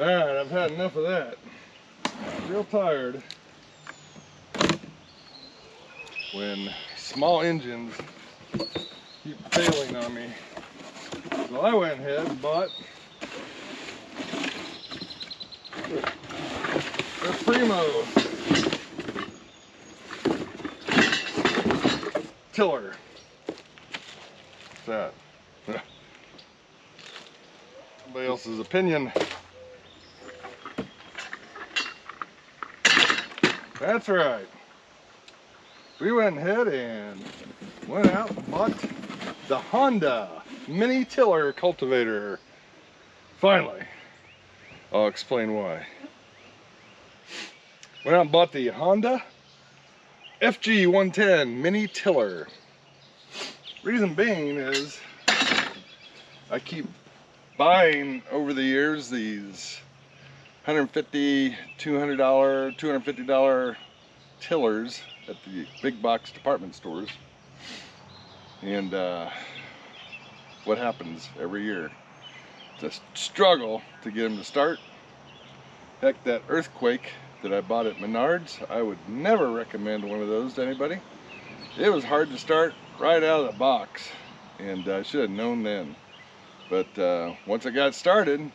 Alright, I've had enough of that. Real tired when small engines keep failing on me. So I went ahead and bought the Primo tiller. What's that? Somebody else's opinion. That's right. We went ahead and went out and bought the Honda Mini Tiller Cultivator. Finally. I'll explain why. Went out and bought the Honda FG110 Mini Tiller. Reason being is I keep buying over the years these $150, $200, $250 tillers at the big box department stores, and what happens every year? It's a struggle to get them to start. Heck, that Earthquake that I bought at Menards, I would never recommend one of those to anybody. It was hard to start right out of the box, and I should have known then. But once I got started,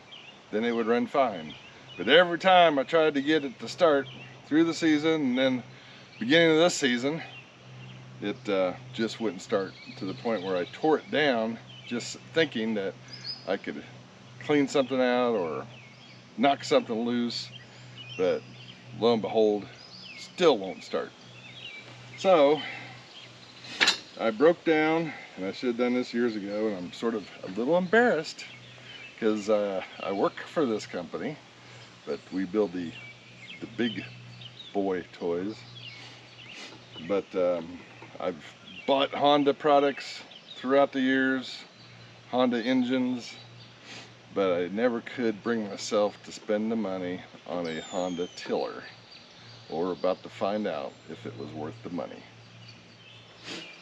then it would run fine. But every time I tried to get it to start through the season and then beginning of this season, it just wouldn't start, to the point where I tore it down just thinking that I could clean something out or knock something loose, but lo and behold, still won't start. So I broke down, and I should have done this years ago, and I'm sort of a little embarrassed because I work for this company, but we build the big boy toys. But I've bought Honda products throughout the years, Honda engines, but I never could bring myself to spend the money on a Honda tiller. Or about to find out if it was worth the money.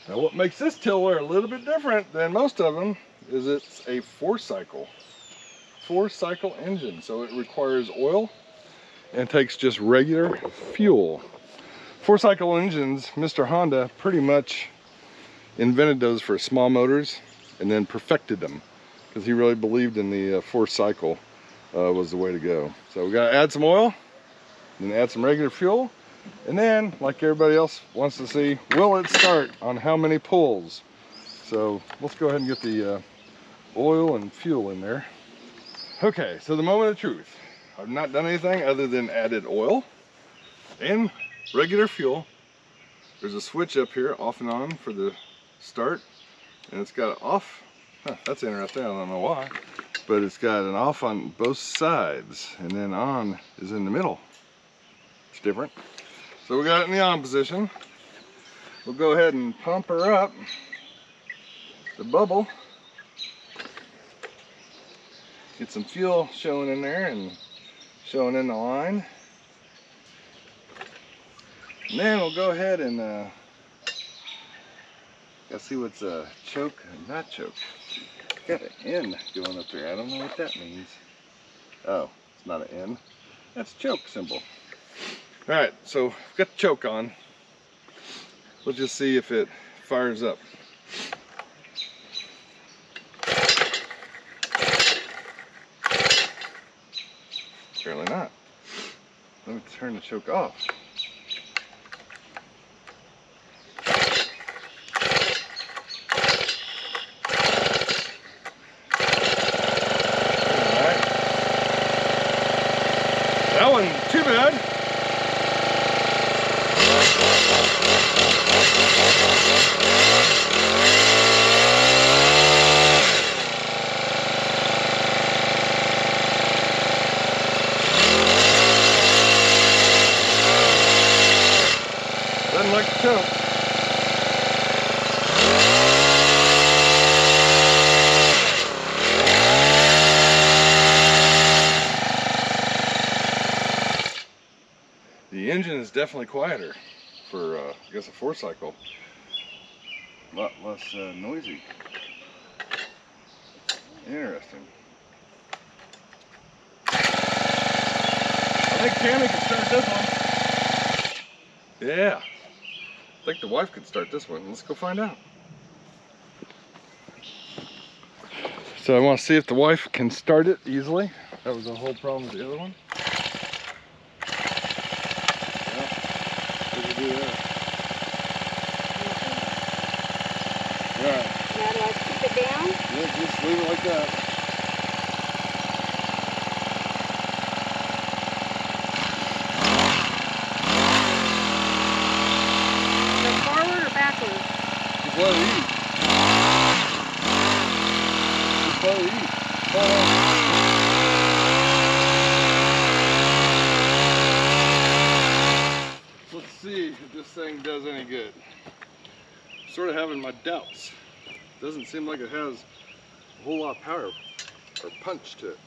Now what makes this tiller a little bit different than most of them is it's a four-cycle engine. So it requires oil and takes just regular fuel. Four-cycle engines, Mr. Honda pretty much invented those for small motors and then perfected them because he really believed in the four-cycle was the way to go. So we got to add some oil, then add some regular fuel, and then, like everybody else wants to see, will it start on how many pulls? So let's go ahead and get the oil and fuel in there. Okay, so the moment of truth. I've not done anything other than added oil and regular fuel. There's a switch up here, off and on, for the start, and it's got an off. That's interesting, I don't know why, but it's got an off on both sides, and then on is in the middle. It's different. So we got it in the on position. We'll go ahead and pump her up, the bubble. Get some fuel showing in there and showing in the line. And then we'll go ahead and let's see what's choke and not choke. Got an N going up there. I don't know what that means. Oh, it's not an N. That's choke symbol. Alright, so I've got the choke on. We'll just see if it fires up. Apparently not. Let me turn the choke off. Alright. That wasn't too bad. Doesn't like the choke. The engine is definitely quieter for, I guess, a four-cycle. A lot less noisy. Interesting. think Tammy could start this one. Yeah. I think the wife could start this one. Let's go find out. So I want to see if the wife can start it easily. That was the whole problem with the other one. Yeah, we can do that. Right. Now do I keep it down? Yeah, just leave it like that. Go forward or backwards? Just let it eat. Just let it eat. Let's see if this thing does any good. I'm sort of having my doubts. Doesn't seem like it has a whole lot of power or punch to it.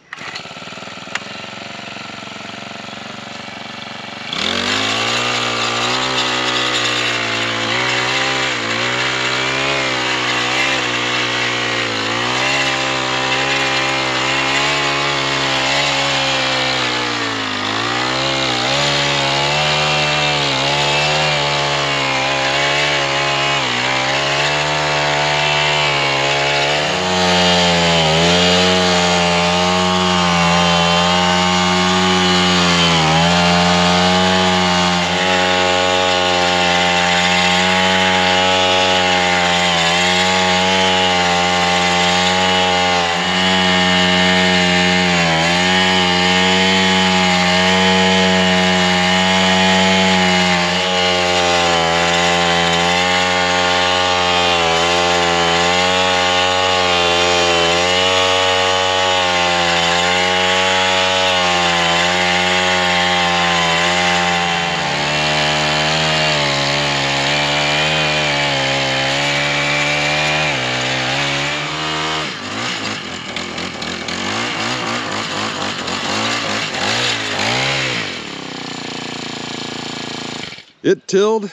It tilled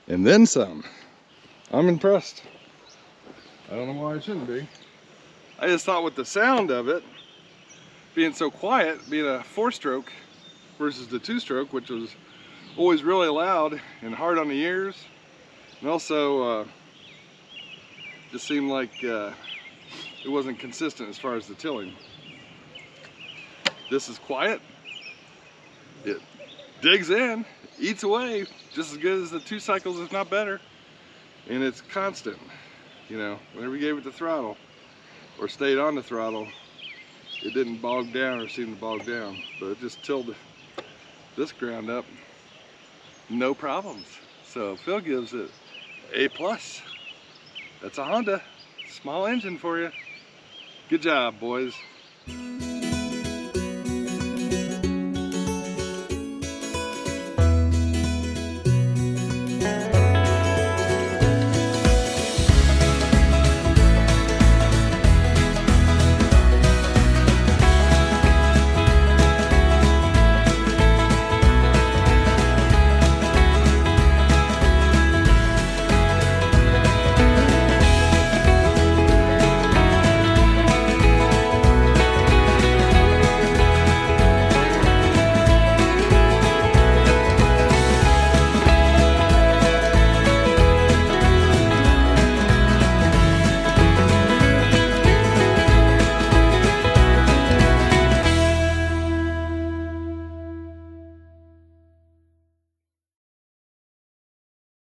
and then some. I'm impressed. I don't know why I shouldn't be. I just thought with the sound of it being so quiet, being a 4-stroke versus the 2-stroke, which was always really loud and hard on the ears, and also just seemed like it wasn't consistent as far as the tilling. This is quiet. It digs in, eats away just as good as the 2 cycles, if not better, and it's constant. You know, whenever we gave it the throttle or stayed on the throttle, it didn't bog down or seem to bog down, but it just tilled this ground up, no problems. So Phil gives it A+. That's a Honda, small engine for you. Good job, boys.